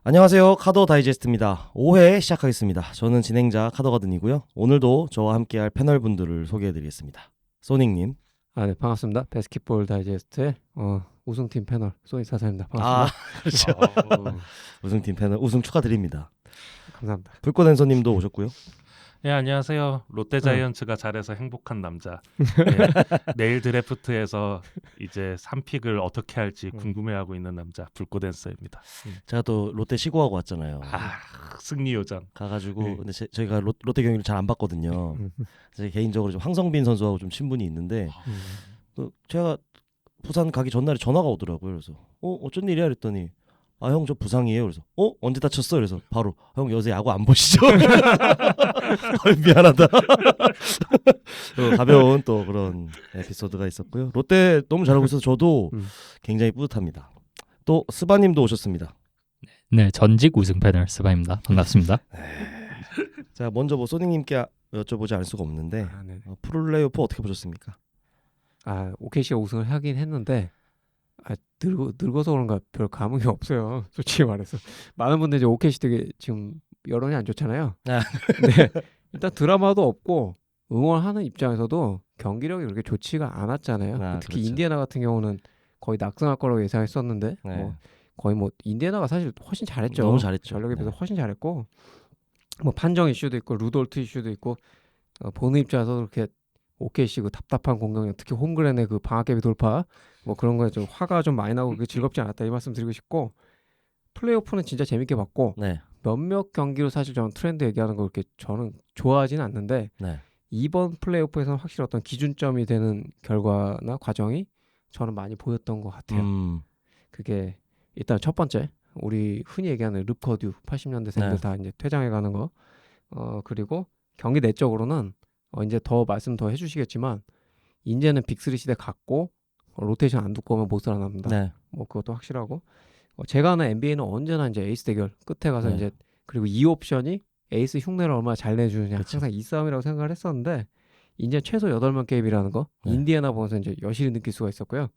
안녕하세요. 카더 다이제스트입니다. 5회 시작하겠습니다. 저는 진행자 카더가든이고요. 오늘도 저와 함께할 패널분들을 소개해드리겠습니다. 소닉님. 네, 반갑습니다. 바스켓볼 다이제스트의 우승팀 패널 소닉 사사입니다. 아, 반갑습니다. 그렇죠. 우승팀 패널 우승 축하드립니다. 감사합니다. 불꽃 앤서님도 오셨고요. 네, 안녕하세요. 롯데 자이언츠가 잘해서 행복한 남자. 네, 내일 드래프트에서 이제 3픽을 어떻게 할지 궁금해하고 있는 남자 불꽃댄서입니다. 제가 또 롯데 시구하고 왔잖아요. 승리 요정. 가가지고 네. 근데 저희가 롯데 경기를 잘 안 봤거든요. 제 개인적으로 좀 황성빈 선수하고 좀 친분이 있는데 제가 부산 가기 전날에 전화가 오더라고요. 그래서 어쩐 일이야 그랬더니 형 저 부상이에요. 그래서 언제 다쳤어? 그래서 바로 형 요새 야구 안 보시죠? 미안하다. 가벼운 또 그런 에피소드가 있었고요. 롯데 너무 잘하고 있어서 저도 굉장히 뿌듯합니다. 또 스바님도 오셨습니다. 네, 전직 우승 패널 스바입니다. 반갑습니다. 자, 먼저 뭐 소닉님께 여쭤보지 않을 수가 없는데 프로레이오프 어떻게 보셨습니까? OKC가 우승을 하긴 했는데 늙어서 그런가 별 감흥이 없어요. 솔직히 말해서 많은 분들이 이제 OKC 되게 지금 여론이 안 좋잖아요. 근데 일단 드라마도 없고 응원하는 입장에서도 경기력이 그렇게 좋지가 않았잖아요. 특히 그렇죠. 인디애나 같은 경우는 거의 낙승할 거라고 예상했었는데 거의 인디애나가 사실 훨씬 잘했죠. 너무 잘했죠. 전력에 비해서 훨씬 잘했고 판정 이슈도 있고 루돌트 이슈도 있고 보는 입장에서 그렇게 OKC 그 답답한 공격력, 특히 홈그랜의 그 방학개비 돌파 그런 거에 좀 화가 좀 많이 나고 그게 즐겁지 않았다 이 말씀 드리고 싶고, 플레이오프는 진짜 재밌게 봤고 몇몇 경기로 사실 저는 트렌드 얘기하는 거 그렇게 저는 좋아하지는 않는데 이번 플레이오프에서는 확실히 어떤 기준점이 되는 결과나 과정이 저는 많이 보였던 것 같아요. 그게 일단 첫 번째 우리 흔히 얘기하는 릅커듀 80년대생들 다 이제 퇴장해가는 거, 그리고 경기 내적으로는 이제 더 말씀 더 해주시겠지만 이제는 빅3 시대 갔고 로테이션 안 두고 오면 못 살아납니다. 그것도 확실하고 제가 아는 NBA는 언제나 이제 에이스 대결 끝에 가서 이제 그리고 이 옵션이 에이스 흉내를 얼마나 잘 내주느냐, 항상 이 싸움이라고 생각을 했었는데 이제 최소 8명 게임이라는 거 인디애나 보면서 이제 여실히 느낄 수가 있었고요.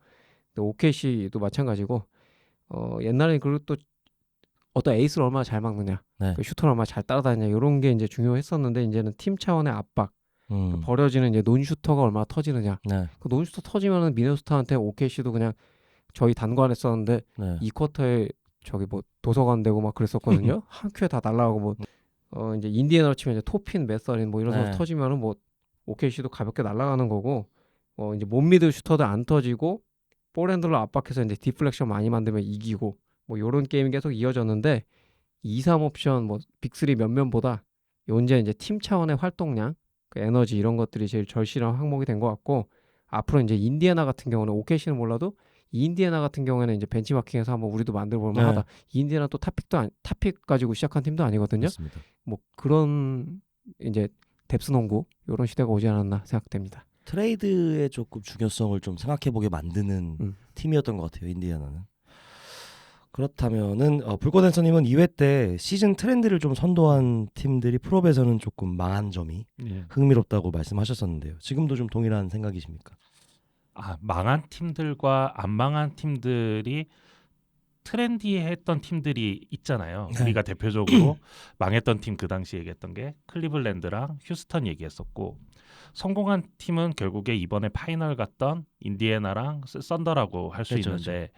또 OKC도 마찬가지고 옛날에는 그리고 또 어떤 에이스를 얼마나 잘 막느냐, 그 슈터를 얼마나 잘 따라다니냐 이런 게 이제 중요했었는데 이제는 팀 차원의 압박, 버려지는 이제 논슈터가 얼마나 터지느냐. 그 논슈터 터지면은 미네소타한테 OKC도 그냥 저희 단관했었는데 이 쿼터에 저기 도서관 되고 막 그랬었거든요. 한 큐에 다 날라가고 이제 인디애나로 치면 이제 토핀, 메서린 이런 선수 터지면은 OKC도 가볍게 날아가는 거고, 이제 못 믿을 슈터도 안 터지고 볼핸들로 압박해서 이제 디플렉션 많이 만들면 이기고 요런 게임이 계속 이어졌는데 2, 3 옵션 빅3 몇몇보다 이제 팀 차원의 활동량, 그 에너지 이런 것들이 제일 절실한 항목이 된 것 같고, 앞으로 이제 인디애나 같은 경우는 OKC는 몰라도 인디애나 같은 경우에는 이제 벤치마킹해서 한번 우리도 만들어 볼 만하다. 인디애나 또 탑픽 가지고 시작한 팀도 아니거든요. 맞습니다. 그런 이제 뎁스 농구 이런 시대가 오지 않았나 생각됩니다. 트레이드의 조금 중요성을 좀 생각해보게 만드는 팀이었던 것 같아요, 인디애나는. 그렇다면은 불꽃 앤서님은 2회 때 시즌 트렌드를 좀 선도한 팀들이 프로배에서는 조금 망한 점이 흥미롭다고 말씀하셨었는데요. 지금도 좀 동일한 생각이십니까? 망한 팀들과 안 망한 팀들이 트렌디했던 팀들이 있잖아요. 우리가 대표적으로 망했던 팀 그 당시 얘기했던 게 클리블랜드랑 휴스턴 얘기했었고, 성공한 팀은 결국에 이번에 파이널 갔던 인디애나랑 썬더라고 할 수 있는데,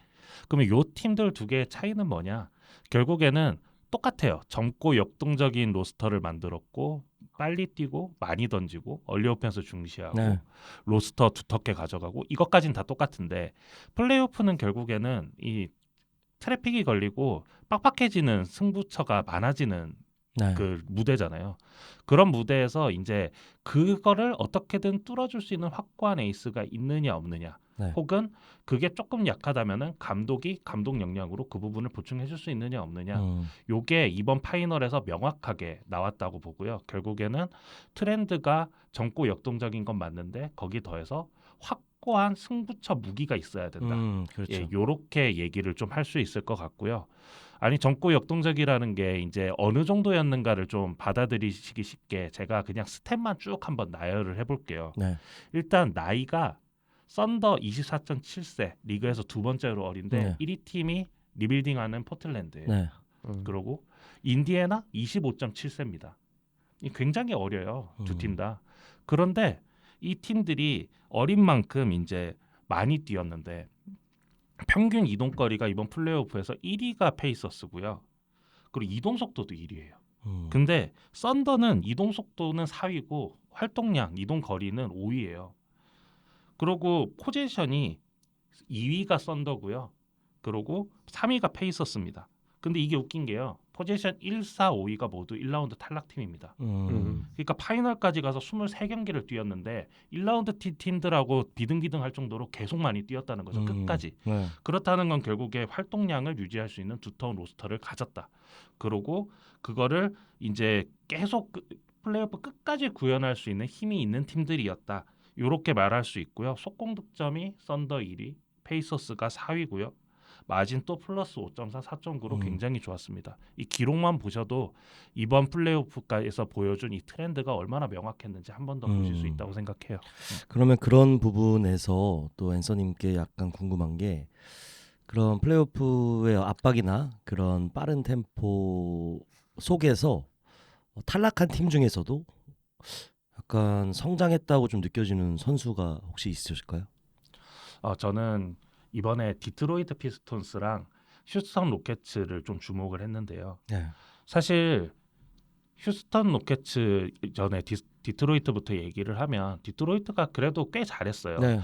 그러면 요 팀들 두 개의 차이는 뭐냐? 결국에는 똑같아요. 젊고 역동적인 로스터를 만들었고 빨리 뛰고 많이 던지고 얼리 오펜스 중시하고 로스터 두텁게 가져가고 이것까지는 다 똑같은데, 플레이오프는 결국에는 이 트래픽이 걸리고 빡빡해지는 승부처가 많아지는 그 무대잖아요. 그런 무대에서 이제 그거를 어떻게든 뚫어줄 수 있는 확고한 에이스가 있느냐 없느냐, 혹은 그게 조금 약하다면은 감독이 감독 역량으로 그 부분을 보충해줄 수 있느냐 없느냐, 요게 이번 파이널에서 명확하게 나왔다고 보고요. 결국에는 트렌드가 젊고 역동적인 건 맞는데 거기 더해서 확고한 승부처 무기가 있어야 된다. 그렇죠. 요렇게 얘기를 좀 할 수 있을 것 같고요. 아니, 젊고 역동적이라는 게 이제 어느 정도였는가를 좀 받아들이시기 쉽게 제가 그냥 스탯만 쭉 한번 나열을 해볼게요. 일단 나이가 썬더 24.7세, 리그에서 두 번째로 어린데 1위 팀이 리빌딩하는 포틀랜드예요. 그리고 인디애나 25.7세입니다. 굉장히 어려요. 두 팀 다. 그런데 이 팀들이 어린 만큼 이제 많이 뛰었는데 평균 이동거리가 이번 플레이오프에서 1위가 페이서스고요. 그리고 이동 속도도 1위예요. 근데 썬더는 이동 속도는 4위고 활동량, 이동 거리는 5위예요. 그리고 포지션이 2위가 썬더고요. 그리고 3위가 페이서스입니다. 근데 이게 웃긴 게요. 포지션 1, 4, 5위가 모두 1라운드 탈락팀입니다. 그러니까 파이널까지 가서 23경기를 뛰었는데 1라운드 팀들하고 비등비등할 정도로 계속 많이 뛰었다는 거죠. 끝까지. 네. 그렇다는 건 결국에 활동량을 유지할 수 있는 두터운 로스터를 가졌다. 그리고 그거를 이제 계속 플레이오프 끝까지 구현할 수 있는 힘이 있는 팀들이었다. 이렇게 말할 수 있고요. 속공 득점이 썬더 1위, 페이서스가 4위고요. 마진 또 플러스 5.4, 4.9로 굉장히 좋았습니다. 이 기록만 보셔도 이번 플레이오프에서 보여준 이 트렌드가 얼마나 명확했는지 한 번 더 보실 수 있다고 생각해요. 그러면 그런 부분에서 또 앤서님께 약간 궁금한 게 그런 플레이오프의 압박이나 그런 빠른 템포 속에서 탈락한 팀 중에서도 약간 성장했다고 좀 느껴지는 선수가 혹시 있으실까요? 저는 이번에 디트로이트 피스톤스랑 휴스턴 로켓츠를 좀 주목을 했는데요. 네. 사실 휴스턴 로켓츠 전에 디트로이트부터 얘기를 하면 디트로이트가 그래도 꽤 잘했어요. 네.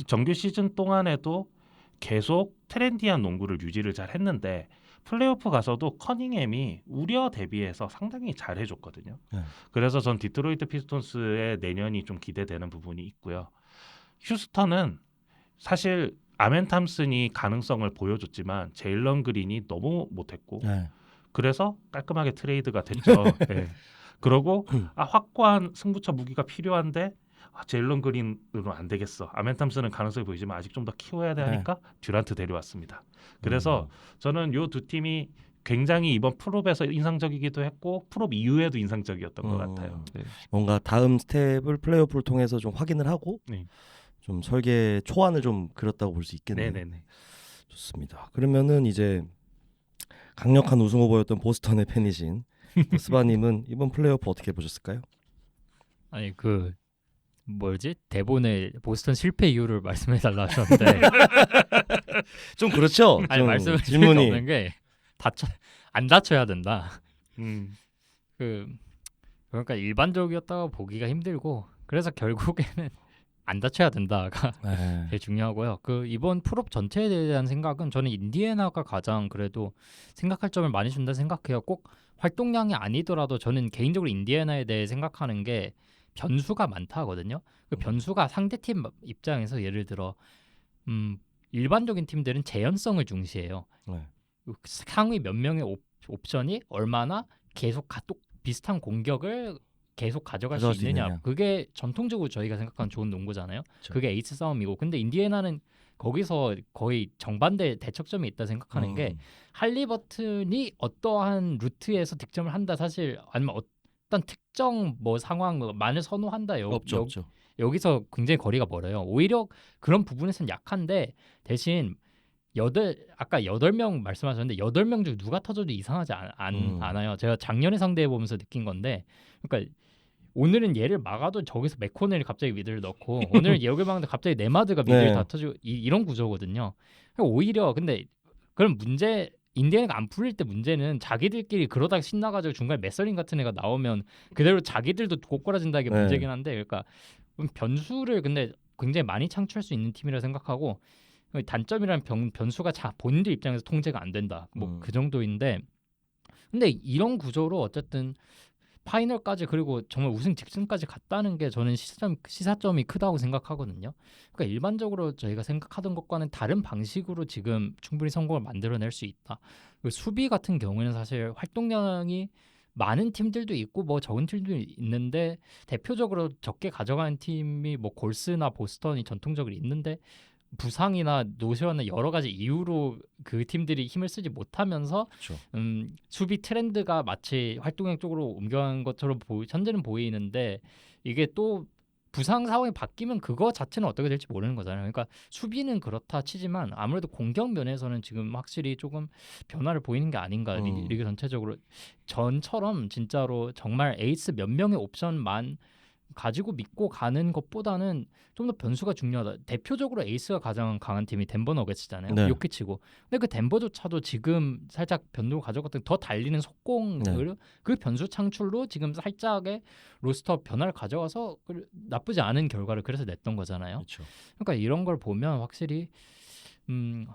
정규 시즌 동안에도 계속 트렌디한 농구를 유지를 잘 했는데 플레이오프 가서도 커닝햄이 우려 대비해서 상당히 잘 해줬거든요. 네. 그래서 전 디트로이트 피스톤스의 내년이 좀 기대되는 부분이 있고요. 휴스턴은 사실 아멘 탐슨이 가능성을 보여줬지만 제일런 그린이 너무 못했고 네. 그래서 깔끔하게 트레이드가 됐죠. 네. 그러고 확고한 승부처 무기가 필요한데 제일런 그린으로 안 되겠어. 아멘 탐슨은 가능성이 보이지만 아직 좀 더 키워야 돼 하니까 듀란트 데려왔습니다. 그래서 저는 요 두 팀이 굉장히 이번 프롭에서 인상적이기도 했고 프롭 이후에도 인상적이었던 것 같아요. 네. 뭔가 다음 스텝을 플레이오프를 통해서 좀 확인을 하고 네. 좀 설계 초안을 좀 그렸다고 볼 수 있겠네요. 네네네. 좋습니다. 그러면은 이제 강력한 우승 후보였던 보스턴의 팬이신 스바님은 이번 플레이오프 어떻게 보셨을까요? 아니 그 뭐지 대본에 보스턴 실패 이유를 말씀해달라 하셨는데 좀 그렇죠. 아니 좀 말씀을 질문이 없는 게 안 다쳐야 된다. 그러니까 일반적이었다고 보기가 힘들고 그래서 결국에는 안 다쳐야 된다가 네. 제일 중요하고요. 그 이번 프롭 전체에 대한 생각은 저는 인디애나가 가장 그래도 생각할 점을 많이 준다 생각해요. 꼭 활동량이 아니더라도 저는 개인적으로 인디애나에 대해 생각하는 게 변수가 많다거든요. 그 변수가 상대팀 입장에서 예를 들어 일반적인 팀들은 재현성을 중시해요. 네. 상위 몇 명의 옵션이 얼마나 계속 비슷한 공격을 계속 가져갈 수 있느냐. 그게 전통적으로 저희가 생각하는 좋은 농구잖아요. 그렇죠. 그게 에이스 싸움이고. 근데 인디애나는 거기서 거의 정반대 대척점이 있다 생각하는 게 할리버튼이 어떠한 루트에서 득점을 한다 사실 아니면 어떤 특정 뭐 상황 만을 선호한다 없죠. 여기서 굉장히 거리가 멀어요. 오히려 그런 부분에서는 약한데 대신 아까 8명 말씀하셨는데 8명 중 누가 터져도 이상하지 않아요. 제가 작년에 상대해 보면서 느낀 건데 그러니까 오늘은 얘를 막아도 저기서 맥코넬이 갑자기 미드를 넣고 오늘은 여기 막는데 갑자기 네마드가 미드를 다 터지고 이런 구조거든요. 오히려 근데 그럼 인디애나가 안 풀릴 때 문제는 자기들끼리 그러다가 신나가지고 중간에 메서린 같은 애가 나오면 그대로 자기들도 고꾸라진다는 게 문제긴 한데 그러니까 변수를 근데 굉장히 많이 창출할 수 있는 팀이라 생각하고 단점이란 변수가 본인들 입장에서 통제가 안 된다. 뭐 그 정도인데 근데 이런 구조로 어쨌든 파이널까지 그리고 정말 우승 직전까지 갔다는 게 저는 시사점이 크다고 생각하거든요. 그러니까 일반적으로 저희가 생각하던 것과는 다른 방식으로 지금 충분히 성공을 만들어낼 수 있다. 수비 같은 경우에는 사실 활동량이 많은 팀들도 있고 뭐 적은 팀도 있는데 대표적으로 적게 가져가는 팀이 뭐 골스나 보스턴이 전통적으로 있는데 부상이나 노쇼나 여러 가지 이유로 그 팀들이 힘을 쓰지 못하면서 그렇죠. 수비 트렌드가 마치 활동량 쪽으로 옮겨간 것처럼 현재는 보이는데 이게 또 부상 상황이 바뀌면 그거 자체는 어떻게 될지 모르는 거잖아요. 그러니까 수비는 그렇다 치지만 아무래도 공격 면에서는 지금 확실히 조금 변화를 보이는 게 아닌가 리그 전체적으로 전처럼 진짜로 정말 에이스 몇 명의 옵션만 가지고 믿고 가는 것보다는 좀 더 변수가 중요하다. 대표적으로 에이스가 가장 강한 팀이 덴버 너겟이잖아요. 네. 요키치고. 근데 그 덴버조차도 지금 살짝 변동을 가져갔던 더 달리는 속공을 네. 그 변수 창출로 지금 살짝의 로스터 변화를 가져와서 나쁘지 않은 결과를 그래서 냈던 거잖아요. 그렇죠. 그러니까 이런 걸 보면 확실히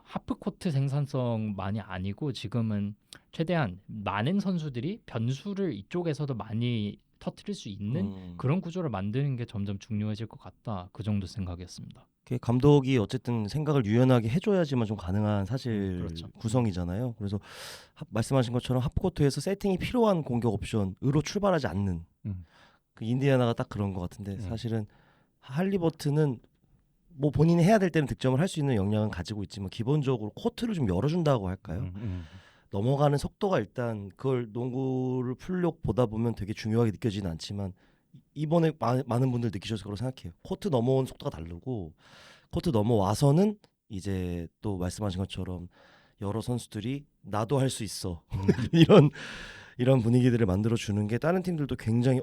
하프코트 생산성만이 아니고 지금은 최대한 많은 선수들이 변수를 이쪽에서도 많이 터뜨릴 수 있는 그런 구조를 만드는 게 점점 중요해질 것 같다. 그 정도 생각이었습니다. 감독이 어쨌든 생각을 유연하게 해줘야지만 좀 가능한 사실 그렇죠. 구성이잖아요. 그래서 말씀하신 것처럼 하프코트에서 세팅이 필요한 공격 옵션으로 출발하지 않는 그 인디애나가 딱 그런 것 같은데 사실은 할리버튼은 뭐 본인이 해야 될 때는 득점을 할 수 있는 역량은 가지고 있지만 기본적으로 코트를 좀 열어준다고 할까요? 넘어가는 속도가 일단 그걸 농구를 풀려고 보다 보면 되게 중요하게 느껴지는 않지만 이번에 많은 분들 느끼셨을 거라고 생각해요. 코트 넘어온 속도가 다르고 코트 넘어와서는 이제 또 말씀하신 것처럼 여러 선수들이 나도 할 수 있어 이런 분위기들을 만들어 주는 게 다른 팀들도 굉장히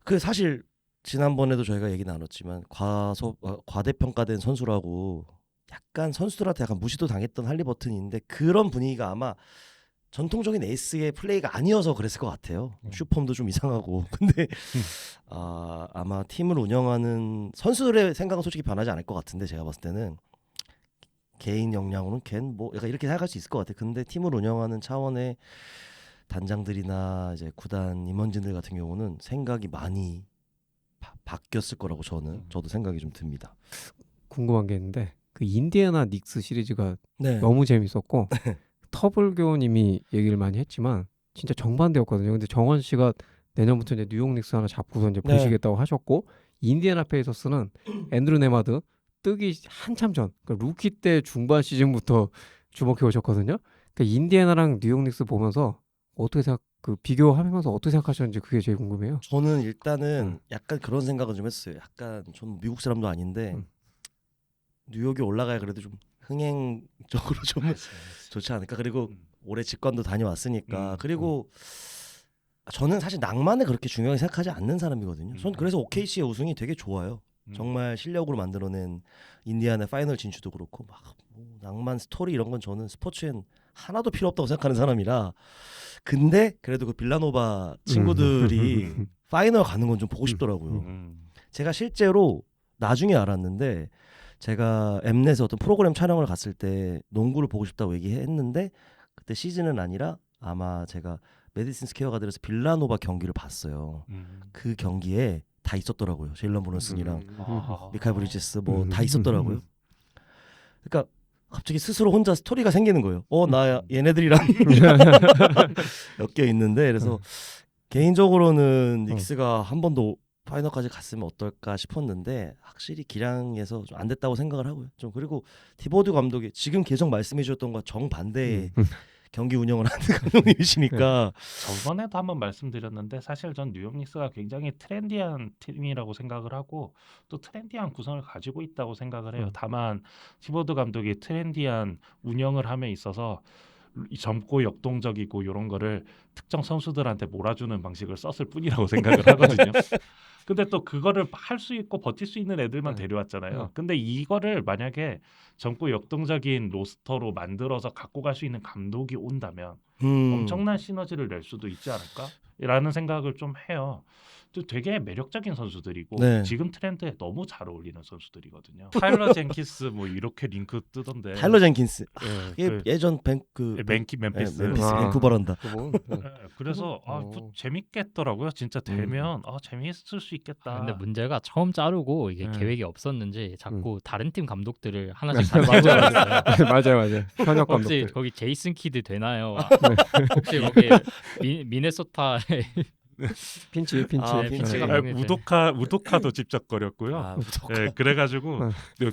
그 사실 지난번에도 저희가 얘기 나눴지만 과대평가된 선수라고 약간 선수들한테 약간 무시도 당했던 할리버튼인데 그런 분위기가 아마 전통적인 에이스의 플레이가 아니어서 그랬을 것 같아요. 슈퍼도 좀 이상하고 근데 아마 팀을 운영하는 선수들의 생각은 솔직히 변하지 않을 것 같은데 제가 봤을 때는 개인 역량으로는 걘 뭐 약간 이렇게 생각할 수 있을 것 같아요. 근데 팀을 운영하는 차원의 단장들이나 이제 구단 임원진들 같은 경우는 생각이 많이 바뀌었을 거라고 저도 생각이 좀 듭니다. 궁금한 게 있는데 그 인디애나 닉스 시리즈가 네. 너무 재밌었고 터블교님이 얘기를 많이 했지만 진짜 정반대였거든요. 근데 정원 씨가 내년부터 이제 뉴욕 닉스 하나 잡고서 이제 네. 보시겠다고 하셨고 인디애나 페이서스는 앤드루 네마드 뜨기 한참 전 그러니까 루키 때 중반 시즌부터 주목해 오셨거든요. 그러니까 인디애나랑 뉴욕 닉스 보면서 어떻게 비교하면서 어떻게 생각하셨는지 그게 제일 궁금해요. 저는 일단은 약간 그런 생각은 좀 했어요. 약간 전 미국 사람도 아닌데 뉴욕이 올라가야 그래도 좀 흥행적으로 좀 좋지 않을까. 그리고 올해 직관도 다녀왔으니까. 그리고 저는 사실 낭만을 그렇게 중요하게 생각하지 않는 사람이거든요. 전 그래서 OKC의 우승이 되게 좋아요. 정말 실력으로 만들어낸 인디애나 파이널 진출도 그렇고 뭐 낭만 스토리 이런 건 저는 스포츠엔 하나도 필요 없다고 생각하는 사람이라. 근데 그래도 그 빌라노바 친구들이 파이널 가는 건 좀 보고 싶더라고요. 제가 실제로 나중에 알았는데 제가 엠넷에 어떤 프로그램 촬영을 갔을 때 농구를 보고 싶다고 얘기했는데 그때 시즌은 아니라 아마 제가 메디슨 스퀘어 가든에서 빌라노바 경기를 봤어요. 그 경기에 다 있었더라고요. 제일런 브론슨이랑 미카엘 브리지스 뭐 다 있었더라고요. 그러니까 갑자기 스스로 혼자 스토리가 생기는 거예요. 나 얘네들이랑 엮여 있는데 그래서 개인적으로는 닉스가 한 번도 파이널까지 갔으면 어떨까 싶었는데 확실히 기량에서 좀 안 됐다고 생각을 하고요. 좀 그리고 티보드 감독이 지금 계속 말씀해 주셨던 것과 정반대의 경기 운영을 하는 감독님이시니까 저번에도 한번 말씀드렸는데 사실 전 뉴욕 닉스가 굉장히 트렌디한 팀이라고 생각을 하고 또 트렌디한 구성을 가지고 있다고 생각을 해요. 다만 티보드 감독이 트렌디한 운영을 함에 있어서 젊고 역동적이고 이런 거를 특정 선수들한테 몰아주는 방식을 썼을 뿐이라고 생각을 하거든요. 근데 또 그거를 할 수 있고 버틸 수 있는 애들만 데려왔잖아요. 근데 이거를 만약에 젊고 역동적인 로스터로 만들어서 갖고 갈 수 있는 감독이 온다면 엄청난 시너지를 낼 수도 있지 않을까라는 생각을 좀 해요. 또 되게 매력적인 선수들이고 네. 지금 트렌드에 너무 잘 어울리는 선수들이거든요. 타일러 젠킨스 뭐 이렇게 링크 뜨던데. 타일러 젠킨스 그 예전 멤피스. 밴쿠버란다. 그래서 재밌겠더라고요. 진짜 되면 재미있을 수 있겠다. 근데 문제가 처음 자르고 이게 네. 계획이 없었는지 자꾸 다른 팀 감독들을 하나씩 만들어놨어요. 맞아요. 현역 혹시 감독들. 거기 제이슨 키드 되나요? 혹시 거기 미네소타에 핀치. 아, 네, 핀치가 핀치가 아, 우도카도 찝쩍거렸고요. 아, 예, 그래가지고 어.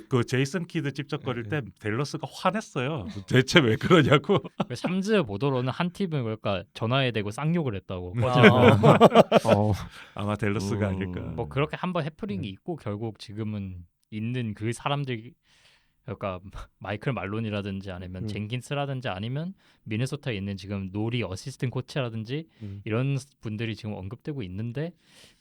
그 제이슨 키드 찝쩍거릴 때 댈러스가 화냈어요. 대체 왜 그러냐고. 그 삼즈 보도로는 한 팀을 그러니까 전화에 대고 쌍욕을 했다고. 어, 아마 댈러스가 음. 아닐까. 뭐 그렇게 한번 해프닝이 있고 결국 지금은 있는 그 사람들 그러니까 마이클 말론이라든지 아니면 젠킨스라든지 아니면 미네소타에 있는 지금 노리 어시스턴트 코치라든지 이런 분들이 지금 언급되고 있는데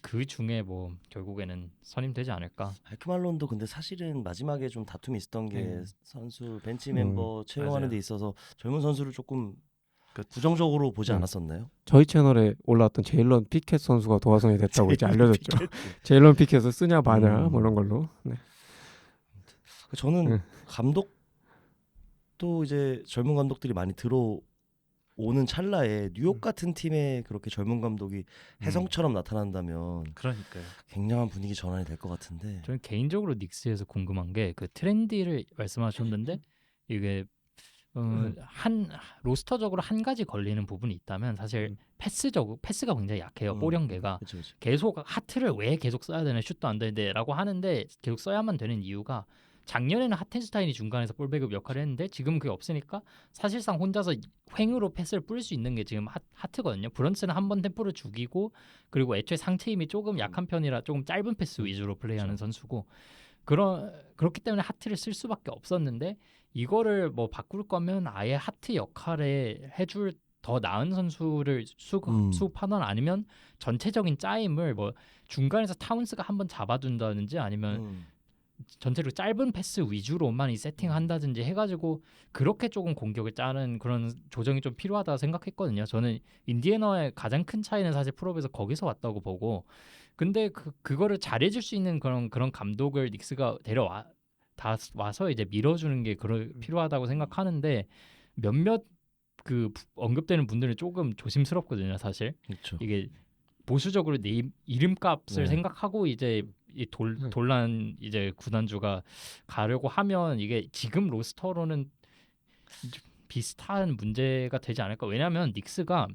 그 중에 뭐 결국에는 선임되지 않을까. 마이크 말론도 근데 사실은 마지막에 좀 다툼이 있었던 게 선수 벤치 멤버 채용하는 맞아요. 데 있어서 젊은 선수를 조금 부정적으로 보지 않았었나요? 저희 채널에 올라왔던 제일런 피켓 선수가 도화선이 됐다고 이제 알려졌죠. 제일런 피켓을 쓰냐 마냐 뭐 이런 걸로. 네. 저는 감독도 이제 젊은 감독들이 많이 들어오는 찰나에 뉴욕 같은 팀에 그렇게 젊은 감독이 혜성처럼 나타난다면 그러니까요. 굉장한 분위기 전환이 될 것 같은데. 저는 개인적으로 닉스에서 궁금한 게 그 트렌디를 말씀하셨는데 이게 한 로스터적으로 한 가지 걸리는 부분이 있다면 사실 패스가 굉장히 약해요. 뽀령개가 그쵸, 그쵸. 계속 하트를 왜 계속 써야 되나 슛도 안 되는데라고 하는데 계속 써야만 되는 이유가 작년에는 하텐슈타인이 중간에서 볼백업 역할을 했는데 지금 그게 없으니까 사실상 혼자서 횡으로 패스를 뿌릴 수 있는 게 지금 하트거든요. 브런슨은 한 번 템포를 죽이고 그리고 애초에 상체 힘이 조금 약한 편이라 조금 짧은 패스 위주로 플레이하는 선수고 그렇기 때문에 하트를 쓸 수밖에 없었는데 이거를 뭐 바꿀 거면 아예 하트 역할에 해줄 더 나은 선수를 수급하거나 아니면 전체적인 짜임을 뭐 중간에서 타운스가 한번 잡아둔다든지 아니면 전체로 짧은 패스 위주로만 이 세팅한다든지 해가지고 그렇게 조금 공격을 짜는 그런 조정이 좀 필요하다 생각했거든요. 저는 인디애나의 가장 큰 차이는 사실 풀업에서 거기서 왔다고 보고 근데 그거를 잘해줄 수 있는 그런 감독을 닉스가 와서 이제 밀어주는 게 필요하다고 생각하는데 몇몇 그 언급되는 분들은 조금 조심스럽거든요. 사실 그렇죠. 이게 보수적으로 내 이름값을 네. 생각하고 이제 이 돌란 이제 구단주가 가려고 하면 이게 지금 로스터로는 비슷한 문제가 되지 않을까. 왜냐하면 닉스가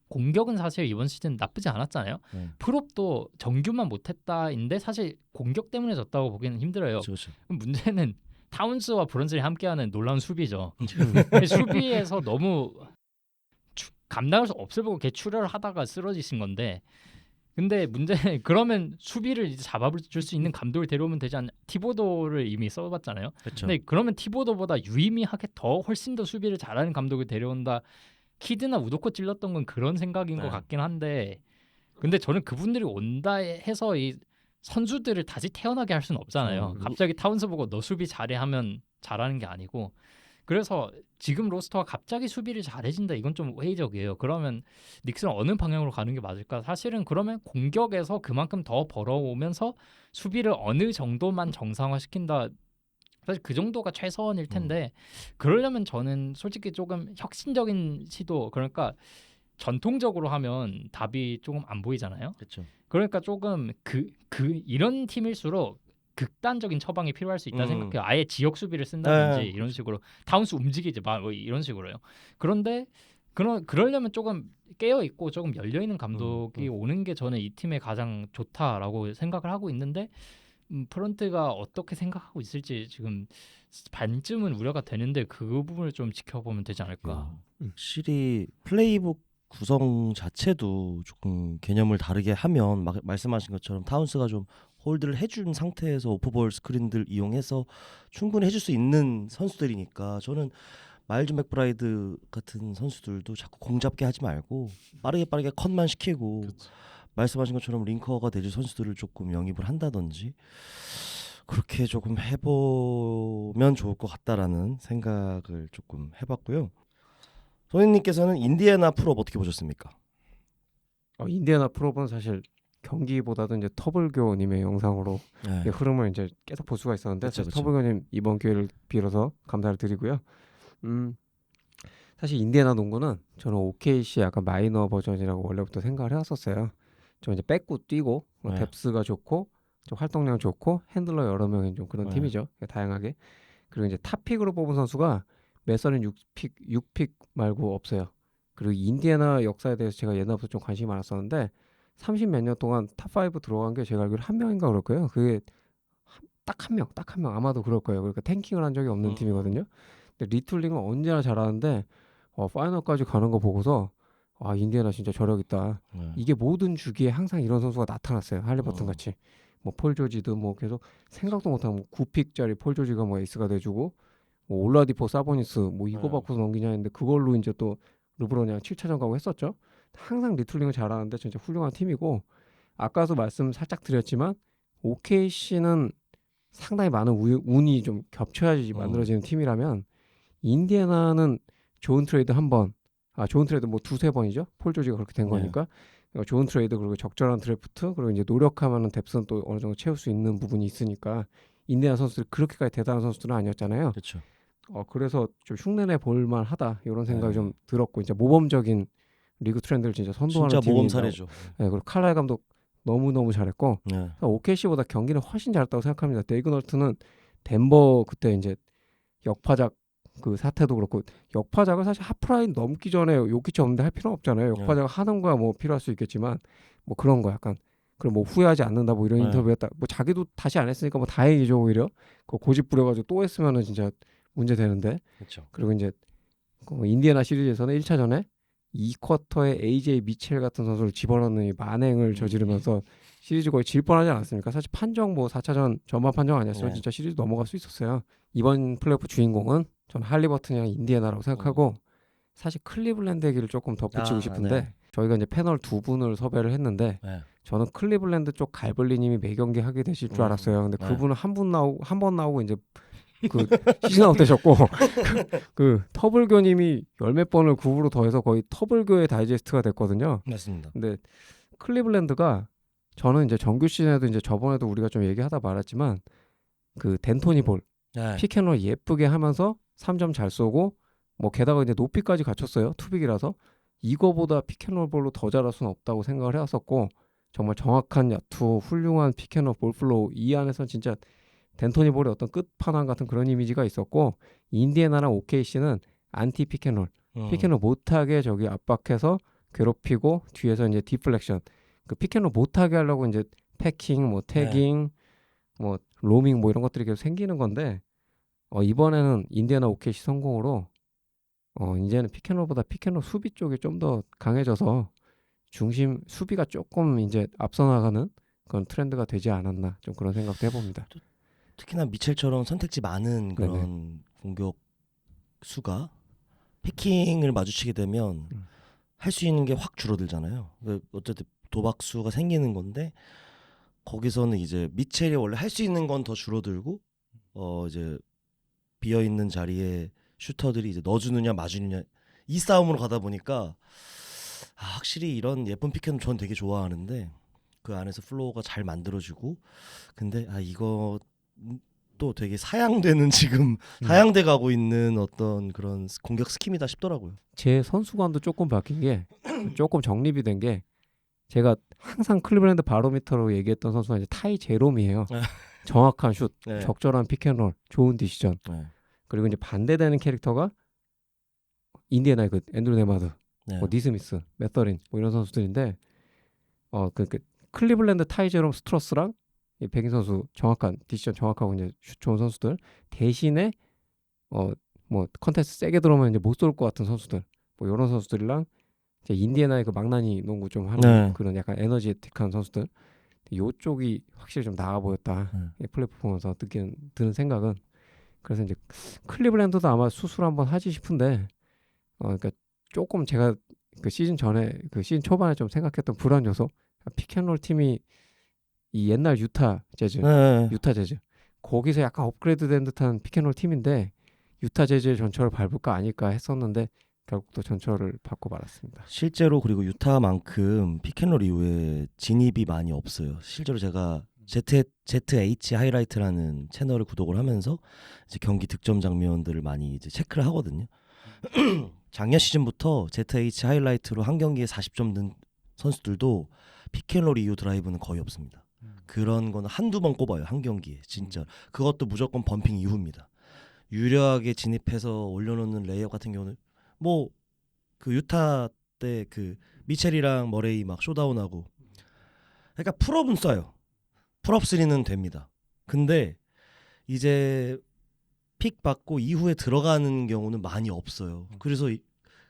공격은 사실 이번 시즌 나쁘지 않았잖아요. 풀업도 정규만 못했다인데 사실 공격 때문에 졌다고 보기는 힘들어요. 그렇죠. 문제는 타운스와 브런슨이 함께하는 놀라운 수비죠. 수비에서 너무 감당할 수 없을 보고 개출혈을 하다가 쓰러지신 건데 근데 문제는 그러면 수비를 이제 잡아줄 수 있는 감독을 데려오면 되지 않나. 티보도를 이미 써봤잖아요. 그렇죠. 근데 그러면 티보도보다 유의미하게 훨씬 더 수비를 잘하는 감독을 데려온다. 키드나 우도코 찔렀던 건 그런 생각인 것 같긴 한데 근데 저는 그분들이 온다 해서 이 선수들을 다시 태어나게 할 수는 없잖아요. 갑자기 타운스 보고 너 수비 잘해 하면 잘하는 게 아니고 그래서 지금 로스터가 갑자기 수비를 잘해진다 이건 좀 회의적이에요. 그러면 닉스는 어느 방향으로 가는 게 맞을까? 사실은 그러면 공격에서 그만큼 더 벌어오면서 수비를 어느 정도만 정상화시킨다. 사실 그 정도가 최선일 텐데 그러려면 저는 솔직히 조금 혁신적인 시도 그러니까 전통적으로 하면 답이 조금 안 보이잖아요. 그렇죠. 그러니까 조금 이런 팀일수록 극단적인 처방이 필요할 수 있다 생각해요. 아예 지역 수비를 쓴다든지 이런 식으로 타운스 움직이지 마 뭐 이런 식으로요. 그런데 그러려면 조금 깨어 있고 조금 열려 있는 감독이 오는 게 저는 이 팀에 가장 좋다라고 생각을 하고 있는데 프런트가 어떻게 생각하고 있을지 지금 반쯤은 우려가 되는데 그 부분을 좀 지켜보면 되지 않을까. 확실히 플레이북 구성 자체도 조금 개념을 다르게 하면 말씀하신 것처럼 타운스가 좀 홀드를 해준 상태에서 오프볼 스크린들 이용해서 충분히 해줄 수 있는 선수들이니까 저는 마일즈 맥브라이드 같은 선수들도 자꾸 공 잡게 하지 말고 빠르게 컷만 시키고 말씀하신 것처럼 링커가 되줄 선수들을 조금 영입을 한다든지 그렇게 조금 해보면 좋을 것 같다라는 생각을 조금 해봤고요. 소희님께서는 인디애나 풀업 어떻게 보셨습니까? 인디애나 풀업은 사실 경기보다도 이제 터블교님의 영상으로 네. 흐름을 이제 계속 볼 수가 있었는데 그쵸. 터블교님 이번 기회를 빌어서 감사를 드리고요. 사실 인디애나 농구는 저는 OKC 약간 마이너 버전이라고 원래부터 생각을 해왔었어요. 좀 이제 뺏고 뛰고 뎁스가 좋고 좀 활동량 좋고 핸들러 여러 명인 좀 그런 팀이죠. 다양하게. 그리고 이제 탑픽으로 뽑은 선수가 매서는 6픽 말고 없어요. 그리고 인디애나 역사에 대해서 제가 옛날부터 좀 관심이 많았었는데 30 몇 년 동안 탑5 들어간 게 제가 알기로 한 명인가 그럴 거예요. 그게 딱 한 명 아마도 그럴 거예요. 그러니까 탱킹을 한 적이 없는 팀이거든요. 근데 리툴링은 언제나 잘하는데 파이널까지 가는 거 보고서 아 인디애나 진짜 저력 있다. 이게 모든 주기에 항상 이런 선수가 나타났어요. 할리버튼 같이 뭐 폴 조지도 뭐 계속 생각도 못한 뭐 9픽짜리 폴 조지가 뭐 에이스가 돼주고 뭐 올라디포 사보니스 뭐 이거 받고서 넘기냐 했는데 그걸로 이제 또 르브론이랑 7차전 가고 했었죠. 항상 리툴링을 잘하는데 진짜 훌륭한 팀이고 아까도 말씀 살짝 드렸지만 OKC는 상당히 많은 운이 좀 겹쳐야지 만들어지는 팀이라면 인디애나는 좋은 트레이드 한 번, 좋은 트레이드 뭐 두세 번이죠. 폴 조지가 그렇게 된 거니까 좋은 트레이드 그리고 적절한 드래프트 그리고 이제 노력하면은 뎁스는 또 어느 정도 채울 수 있는 부분이 있으니까 인디애나 선수들 그렇게까지 대단한 선수들은 아니었잖아요. 그렇죠. 그래서 좀 흉내내 볼만하다 이런 생각이 좀 들었고 이제 모범적인 리그 트렌드를 진짜 선도하는 진짜 모범 팀이라고. 사례죠. 네, 그리고 칼라일 감독 너무 잘했고 네. OKC보다 경기는 훨씬 잘했다고 생각합니다. 데이그 널튼은 덴버 그때 이제 역파작 그 사태도 그렇고 역파작을 사실 하프라인 넘기 전에 요키치 없는데 할 필요는 없잖아요. 역파작을 하는 거야 뭐 필요할 수 있겠지만 뭐 그런 거 약간 그럼 뭐 후회하지 않는다 뭐 이런 인터뷰였다. 뭐 자기도 다시 안 했으니까 뭐 다행이죠 오히려. 그 고집 부려가지고 또 했으면은 진짜 문제 되는데. 그렇죠. 그리고 이제 인디애나 시리즈에서는 1차전에 2쿼터에 AJ 미첼 같은 선수를 집어넣는 이 만행을 저지르면서 시리즈 거의 질 뻔하지 않았습니까? 사실 판정 뭐 4차전 전반 판정 아니었으면 진짜 시리즈 넘어갈 수 있었어요. 이번 플레이오프 주인공은 전 할리버튼이랑 인디애나라고 생각하고 사실 클리블랜드 얘기를 조금 덧붙이고 싶은데 저희가 이제 패널 두 분을 섭외를 했는데 저는 클리블랜드 쪽 갈블리님이 매경기 하게 되실 줄 알았어요. 근데 그분은 한 번 나오고 이제 그 시즌 아웃 되셨고 그 터블교님이 열몇 번을 9부로 더해서 거의 터블교의 다이제스트가 됐거든요. 맞습니다. 근데 클리블랜드가 저는 이제 정규 시즌에도 이제 저번에도 우리가 좀 얘기하다 말았지만 그 덴토니 볼 피켄롤 예쁘게 하면서 3점 잘 쏘고 뭐 게다가 이제 높이까지 갖췄어요. 투빅이라서 이거보다 피켄롤 볼로 더 잘할 수는 없다고 생각을 해왔었고 정말 정확한 야투 훌륭한 피켄롤 볼 플로우 이 안에서는 진짜 덴토니 볼의 어떤 끝판왕 같은 그런 이미지가 있었고 인디애나랑 OKC는 안티 피켄롤 피켄롤 못하게 저기 압박해서 괴롭히고 뒤에서 이제 디플렉션 그 피켄롤 못하게 하려고 이제 패킹 뭐 태깅 뭐 로밍 뭐 이런 것들이 계속 생기는 건데 이번에는 인디애나 OKC 성공으로 이제는 피켄롤보다 피켄롤 수비 쪽이 좀 더 강해져서 중심 수비가 조금 이제 앞서 나가는 그런 트렌드가 되지 않았나 좀 그런 생각도 해봅니다. 특히나 미첼처럼 선택지 많은 그런 공격 수가 패킹을 마주치게 되면 할 수 있는 게 확 줄어들잖아요. 어쨌든 도박 수가 생기는 건데 거기서는 이제 미첼이 원래 할 수 있는 건 더 줄어들고 이제 비어 있는 자리에 슈터들이 이제 넣어주느냐 마주느냐 이 싸움으로 가다 보니까 확실히 이런 예쁜 피켄은 전 되게 좋아하는데 그 안에서 플로우가 잘 만들어지고 근데 이거 또 되게 사양되는 지금 사양돼 가고 있는 어떤 그런 공격 스킴이다 싶더라고요. 제 선수관도 조금 바뀐 게 조금 정립이 된 게 제가 항상 클리블랜드 바로미터로 얘기했던 선수가 이제 타이 제롬이에요. 정확한 슛, 적절한 피켄롤, 좋은 디시전. 그리고 이제 반대되는 캐릭터가 인디애나의 그 앤드루 네마드, 뭐 니스미스, 매터린 뭐 이런 선수들인데 그 클리블랜드 타이 제롬 스트러스랑 이 백인 선수 정확한 디시전 정확하고 이제 슛 좋은 선수들 대신에 뭐 컨테스트 세게 들어오면 이제 못 쏠 것 같은 선수들 뭐 이런 선수들이랑 이제 인디애나의 그 망나니 농구 좀 하는 그런 약간 에너지틱한 선수들 요쪽이 확실히 좀 나아 보였다. 플레이오프 보면서 드는 생각은 그래서 이제 클리블랜드도 아마 수술 한번 하지 싶은데 그러니까 조금 제가 그 시즌 전에 그 시즌 초반에 좀 생각했던 불안 요소 피켄롤 팀이 이 옛날 유타 재즈 거기서 약간 업그레이드된 듯한 피켄롤 팀인데 유타 재즈의 전철을 밟을까 아닐까 했었는데 결국 또 전철을 밟고 말았습니다. 실제로 그리고 유타만큼 피켄롤 이후에 진입이 많이 없어요. 실제로 제가 ZH 하이라이트라는 채널을 구독을 하면서 이제 경기 득점 장면들을 많이 이제 체크를 하거든요. 작년 시즌부터 ZH 하이라이트로 한 경기에 40점 넣은 선수들도 피켄롤 이후 드라이브는 거의 없습니다. 그런 거는 한두 번 꼽아요. 한 경기에 진짜. 그것도 무조건 범핑 이후입니다. 유려하게 진입해서 올려놓는 레이업 같은 경우는 뭐 그 유타 때 그 미첼이랑 머레이 막 쇼다운하고 그러니까 풀업은 쏴요. 풀업 3는 됩니다. 근데 이제 픽 받고 이후에 들어가는 경우는 많이 없어요. 그래서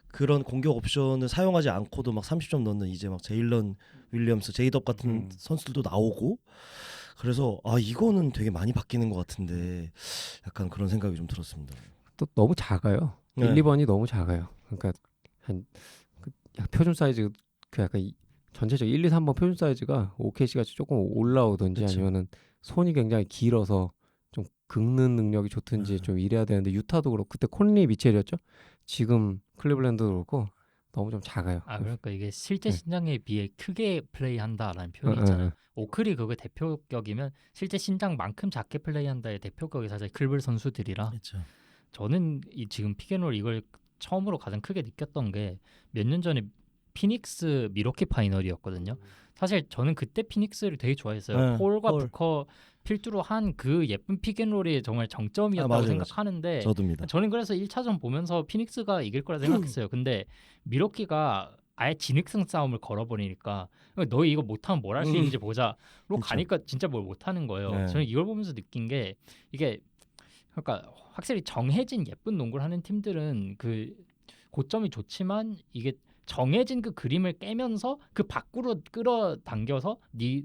그런 공격 옵션을 사용하지 않고도 막 30점 넣는 이제 막 제일런 윌리엄스, 제이덥 같은 선수들도 나오고 그래서 아 이거는 되게 많이 바뀌는 것 같은데 약간 그런 생각이 좀 들었습니다. 또 너무 작아요. 네. 1, 2번이 너무 작아요. 그러니까 약 표준 사이즈 그 약간 전체적 1, 2, 3번 표준 사이즈가 OKC 같이 조금 올라오든지 그쵸. 아니면은 손이 굉장히 길어서 좀 긁는 능력이 좋든지 좀 이래야 되는데 유타도 그렇고 그때 콘리 미첼이었죠. 지금 클리블랜드도 그렇고 너무 좀 작아요. 아 그러니까 이게 실제 네. 신장에 비해 크게 플레이한다라는 표현이 있잖아요. 오클이 그거 대표격이면 실제 신장만큼 작게 플레이한다의 대표격이 사실 클블 선수들이라 그렇죠. 저는 이 지금 피겐롤 이걸 처음으로 가장 크게 느꼈던 게 몇 년 전에 피닉스 미러키 파이널이었거든요. 사실 저는 그때 피닉스를 되게 좋아했어요. 네, 폴과 폴. 부커 필두로 한 그 예쁜 픽앤롤이 정말 정점이었다고 맞아요, 생각하는데 저도입니다. 저는 그래서 1차전 보면서 피닉스가 이길 거라 생각했어요. 근데 미러키가 아예 진흙성 싸움을 걸어버리니까 너 이거 못하면 뭘 할 수 있는지 보자로 그쵸. 가니까 진짜 뭘 못하는 거예요. 네. 저는 이걸 보면서 느낀 게 이게 그러니까 확실히 정해진 예쁜 농구를 하는 팀들은 그 고점이 좋지만 이게 정해진 그 그림을 깨면서 그 밖으로 끌어당겨서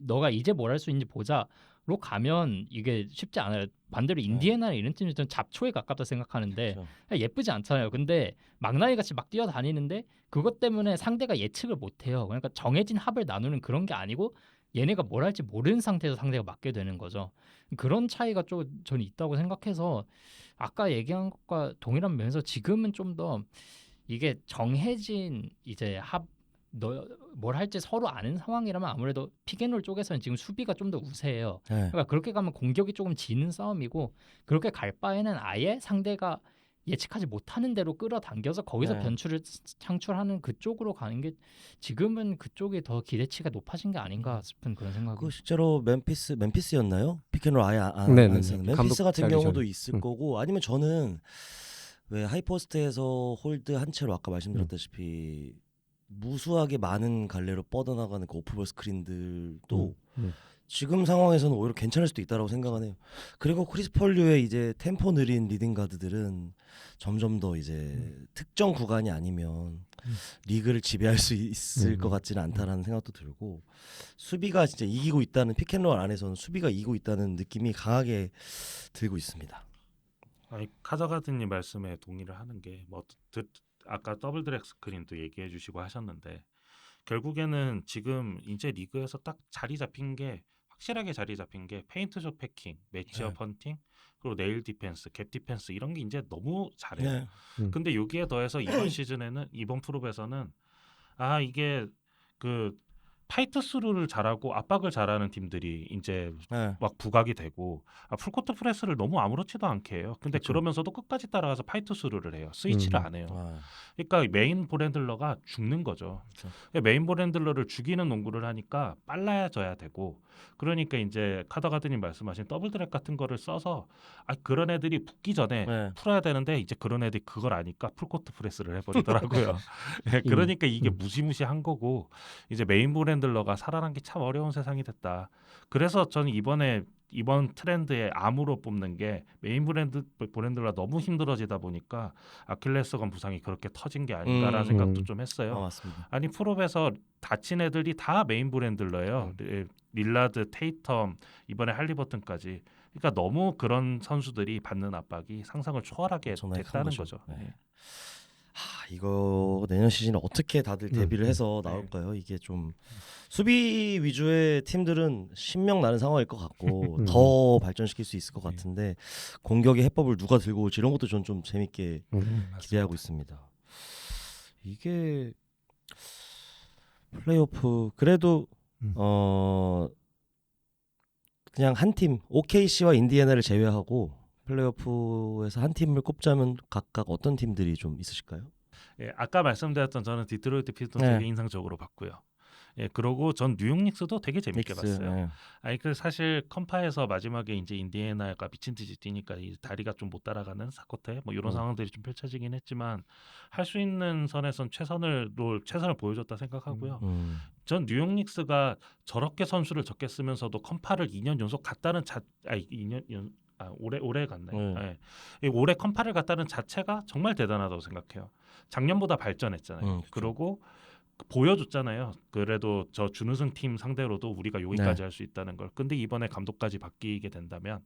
너가 이제 뭘 할 수 있는지 보자로 가면 이게 쉽지 않아요. 반대로 인디애나 이런 팀들은 잡초에 가깝다 생각하는데 그렇죠. 예쁘지 않잖아요. 근데 막나니 같이 막 뛰어다니는데 그것 때문에 상대가 예측을 못해요. 그러니까 정해진 합을 나누는 그런 게 아니고 얘네가 뭘 할지 모르는 상태에서 상대가 맞게 되는 거죠. 그런 차이가 좀 저는 있다고 생각해서 아까 얘기한 것과 동일한 면에서 지금은 좀 더 이게 정해진 이제 뭘 할지 서로 아는 상황이라면 아무래도 픽앤롤 쪽에서는 지금 수비가 좀 더 우세해요. 네. 그러니까 그렇게 가면 공격이 조금 지는 싸움이고 그렇게 갈 바에는 아예 상대가 예측하지 못하는 대로 끌어당겨서 거기서 네. 변수를 창출하는 그쪽으로 가는 게 지금은 그쪽이 더 기대치가 높아진 게 아닌가 싶은 그런 생각이. 그 실제로 멤피스였나요? 피켄롤 아예 안 네네. 쓰는 멤피스 감독 같은 자기 경우도 전에. 있을 거고 아니면 저는 왜 하이포스트에서 홀드 한 채로 아까 말씀드렸다시피 무수하게 많은 갈래로 뻗어나가는 그 오프볼 스크린들도 지금 상황에서는 오히려 괜찮을 수도 있다라고 생각하네요. 그리고 크리스 폴류의 이제 템포 느린 리딩 가드들은 점점 더 이제 특정 구간이 아니면 리그를 지배할 수 있을 것 같지는 않다라는 생각도 들고 수비가 진짜 이기고 있다는 피켄롤 안에서는 수비가 이기고 있다는 느낌이 강하게 들고 있습니다. 아니, 카자가드님 말씀에 동의를 하는 게 뭐 아까 더블 드랙 스크린도 얘기해 주시고 하셨는데 결국에는 지금 이제 리그에서 딱 자리 잡힌 게 확실하게 자리 잡힌 게 페인트존 패킹, 매치업 헌팅, 그리고 네일 디펜스, 갭 디펜스 이런 게 이제 너무 잘해요. 근데 여기에 더해서 이번 시즌에는 이번 프로에서는 아 이게 그 파이트 스루를 잘하고 압박을 잘하는 팀들이 이제 네. 막 부각이 되고 풀코트 프레스를 너무 아무렇지도 않게 해요. 근데 그쵸. 그러면서도 끝까지 따라가서 파이트 스루를 해요. 스위치를 안 해요. 아, 그러니까 메인 볼핸들러가 죽는 거죠. 그쵸. 메인 볼핸들러를 죽이는 농구를 하니까 빨라져야 되고 그러니까 이제 카더가드님 말씀하신 더블 드랙 같은 거를 써서 그런 애들이 붙기 전에 네. 풀어야 되는데 이제 그런 애들이 그걸 아니까 풀코트 프레스를 해버리더라고요. 네, 그러니까 이게 무시무시한 거고 이제 메인 볼핸들러가 살아남기 참 어려운 세상이 됐다. 그래서 저는 이번 트렌드에 암으로 뽑는 게 메인 볼핸들러가 너무 힘들어지다 보니까 아킬레스건 부상이 그렇게 터진 게 아닌가라는 생각도 좀 했어요. 맞습니다. 아니 프롭에서 다친 애들이 다 메인 볼핸들러예요. 릴라드, 테이텀, 이번에 할리버튼까지. 그러니까 너무 그런 선수들이 받는 압박이 상상을 초월하게 엄청나게 됐다는 큰 거죠. 네. 이거 내년 시즌에 어떻게 다들 대비를 해서 네. 나올까요? 이게 좀 수비 위주의 팀들은 신명 나는 상황일 것 같고 더 발전시킬 수 있을 것 같은데 공격의 해법을 누가 들고 올지 이런 것도 전 좀 재밌게 기대하고 있습니다. 이게 플레이오프 그래도 그냥 한 팀 OKC와 인디애나를 제외하고 플레이오프에서 한 팀을 꼽자면 각각 어떤 팀들이 좀 있으실까요? 예, 아까 말씀드렸던 저는 디트로이트 피스톤스 되게 인상적으로 봤고요. 예, 그러고 전 뉴욕 닉스도 되게 재밌게 닉스, 봤어요. 예. 아니 그 사실 컴파에서 마지막에 이제 인디애나가 미친 듯이 뛰니까 이 다리가 좀 못 따라가는 사코테 뭐 이런 상황들이 좀 펼쳐지긴 했지만 할 수 있는 선에선 최선을 보여줬다 생각하고요. 전 뉴욕 닉스가 저렇게 선수를 적게 쓰면서도 컴파를 2년 연속 갔다는 올해 갔나요? 예. 이 올해 컴파를 갔다는 자체가 정말 대단하다고 생각해요. 작년보다 발전했잖아요. 그쵸. 그리고 보여줬잖아요. 그래도 저 준우승 팀 상대로도 우리가 여기까지 네. 할 수 있다는 걸. 근데 이번에 감독까지 바뀌게 된다면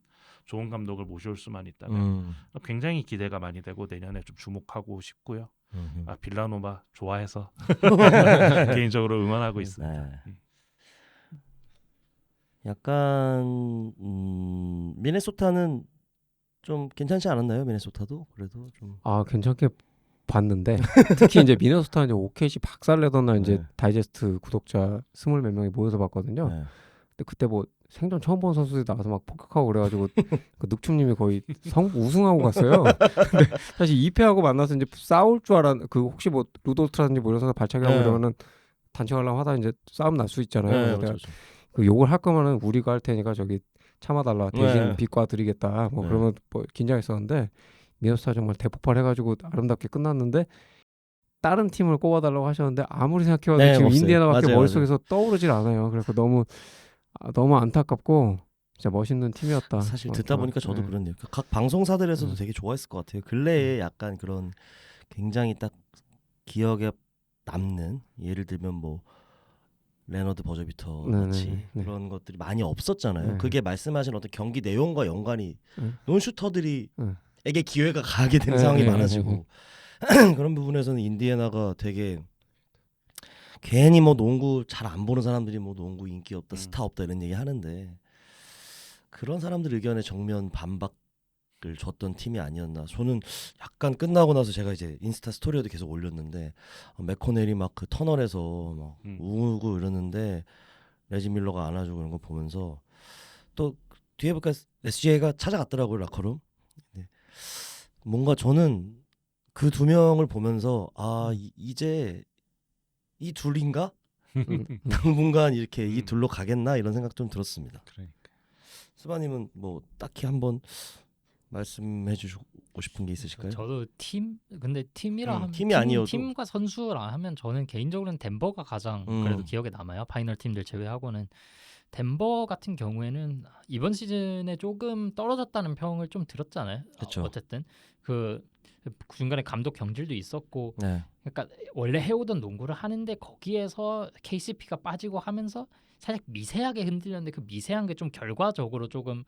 좋은 감독을 모셔올 수만 있다면 굉장히 기대가 많이 되고 내년에 좀 주목하고 싶고요. 빌라노바 좋아해서 개인적으로 응원하고 있습니다. 네. 약간 미네소타는 좀 괜찮지 않았나요? 미네소타도 그래도 좀. 아 괜찮게 봤는데 특히 이제 미네소타 이제 OKC 박살내던 날 이제 네. 다이제스트 구독자 20몇 명이 모여서 봤거든요. 네. 근데 그때 뭐 생전 처음 본 선수들이 나와서 막 폭격하고 그래가지고 그 늑춤님이 거의 우승하고 갔어요. 근데 사실 2패하고 만나서 이제 싸울 줄 그 혹시 뭐 루돌트라든지 뭐 이런 선수 발차기하고 네. 이러면은 단체 관람 하다 이제 싸움 날 수 있잖아요. 네, 그래서 그렇죠, 내가 그 욕을 할 거면은 우리가 할 테니까 저기 참아달라 대신 네. 비과 드리겠다. 뭐 네. 그러면 뭐 긴장했었는데 미네소타 정말 대폭발해가지고 아름답게 끝났는데 다른 팀을 꼽아달라고 하셨는데 아무리 생각해봐도 네, 지금 없어요. 인디애나밖에 맞아요, 머릿속에서 떠오르질 않아요. 그래서 너무 안타깝고 진짜 멋있는 팀이었다. 사실 듣다 보니까 저도 네. 그렇네요. 각 방송사들에서도 네. 되게 좋아했을 것 같아요. 근래에 약간 그런 굉장히 딱 기억에 남는, 예를 들면 뭐 레너드 버저비터 네, 같이 네, 네. 그런 것들이 많이 없었잖아요. 네. 그게 말씀하신 어떤 경기 내용과 연관이 네. 논슈터들이 네. 에게 기회가 가게 되는 네, 상황이 네, 많아지고 그런 부분에서는 인디애나가 되게 괜히 뭐 농구 잘 안 보는 사람들이 뭐 농구 인기 없다, 스타 없다 이런 얘기 하는데 그런 사람들 의견에 정면 반박을 줬던 팀이 아니었나. 저는 약간 끝나고 나서 제가 이제 인스타 스토리에도 계속 올렸는데 맥코넬이 막 그 터널에서 막 우고 이러는데 레지 밀러가 안아주고 이런 거 보면서 또 뒤에 보니까 SGA가 찾아갔더라고요, 라커룸. 네. 뭔가 저는 그 두 명을 보면서 이제 이 둘인가? 당분간 이렇게 이 둘로 가겠나 이런 생각 좀 들었습니다. 그러니까. 스바님은 뭐 딱히 한번 말씀해 주고 싶은 게 있으실까요? 저도 근데 팀이라 하면 팀이 아니어도. 팀과 선수라 하면 저는 개인적으로는 덴버가 가장 그래도 기억에 남아요. 파이널 팀들 제외하고는. 덴버 같은 경우에는 이번 시즌에 조금 떨어졌다는 평을 좀 들었잖아요. 그쵸. 어쨌든 그 중간에 감독 경질도 있었고, 네. 그러니까 원래 해오던 농구를 하는데 거기에서 KCP가 빠지고 하면서 살짝 미세하게 흔들렸는데 그 미세한 게 좀 결과적으로 조금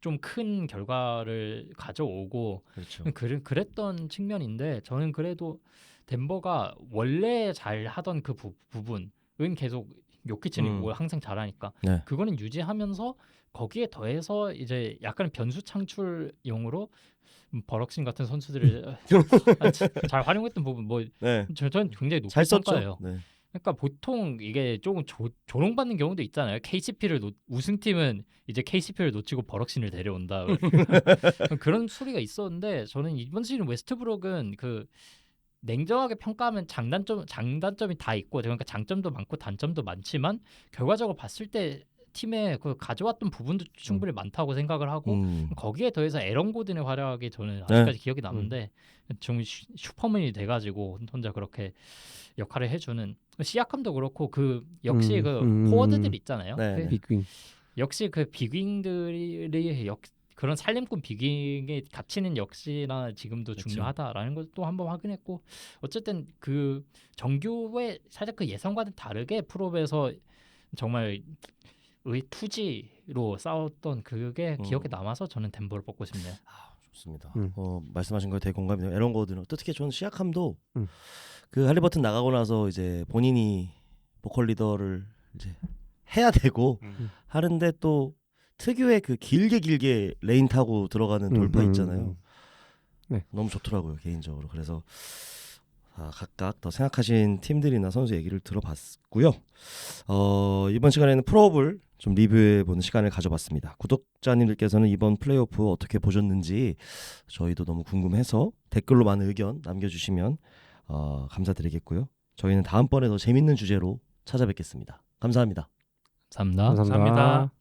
좀 큰 결과를 가져오고 그렇죠. 그랬던 측면인데, 저는 그래도 덴버가 원래 잘 하던 그 부분은 계속 요키치는 뭐 항상 잘하니까 네. 그거는 유지하면서 거기에 더해서 이제 약간 변수 창출용으로 버럭신 같은 선수들을 잘 활용했던 부분 뭐 네. 저는 굉장히 높게 잘 썼죠. 평가해요. 네. 그러니까 보통 이게 조금 조롱받는 경우도 있잖아요. KCP를 우승팀은 이제 KCP를 놓치고 버럭신을 데려온다. 그런 소리가 있었는데, 저는 이번 시즌 웨스트브룩은 그 냉정하게 평가하면 장단점이 다 있고, 그러니까 장점도 많고 단점도 많지만 결과적으로 봤을 때 팀에 그 가져왔던 부분도 충분히 많다고 생각을 하고, 거기에 더해서 에런 고든의 활약이 저는 아직까지 기억이 남는데 좀 슈퍼맨이 돼가지고 혼자 그렇게 역할을 해주는 시아캄도 그렇고, 그 역시 그 포워드들 있잖아요. 네. 빅윙. 역시 그 빅윙들이 그런 살림꾼 빅윙에 갇히는 역시나 지금도 그렇죠. 중요하다라는 걸 또 한번 확인했고, 어쨌든 그 정규의 살짝 그 예상과는 다르게 프로에서 정말 투지로 싸웠던 그게 기억에 남아서 저는 덴버를 뽑고 싶네요. 좋습니다. 말씀하신 거에 되게 공감이네요. 에런 고든은 또 특히 저는 시아캄도 음. 그 할리버튼 나가고 나서 이제 본인이 보컬 리더를 이제 해야 되고 하는데 또 특유의 그 길게 레인 타고 들어가는 돌파 있잖아요. 네. 너무 좋더라고요, 개인적으로. 그래서 각각 더 생각하신 팀들이나 선수 얘기를 들어봤고요. 이번 시간에는 프로업을 좀 리뷰해보는 시간을 가져봤습니다. 구독자님들께서는 이번 플레이오프 어떻게 보셨는지 저희도 너무 궁금해서 댓글로 많은 의견 남겨주시면 감사드리겠고요. 저희는 다음번에 더 재밌는 주제로 찾아뵙겠습니다. 감사합니다. 감사합니다. 감사합니다.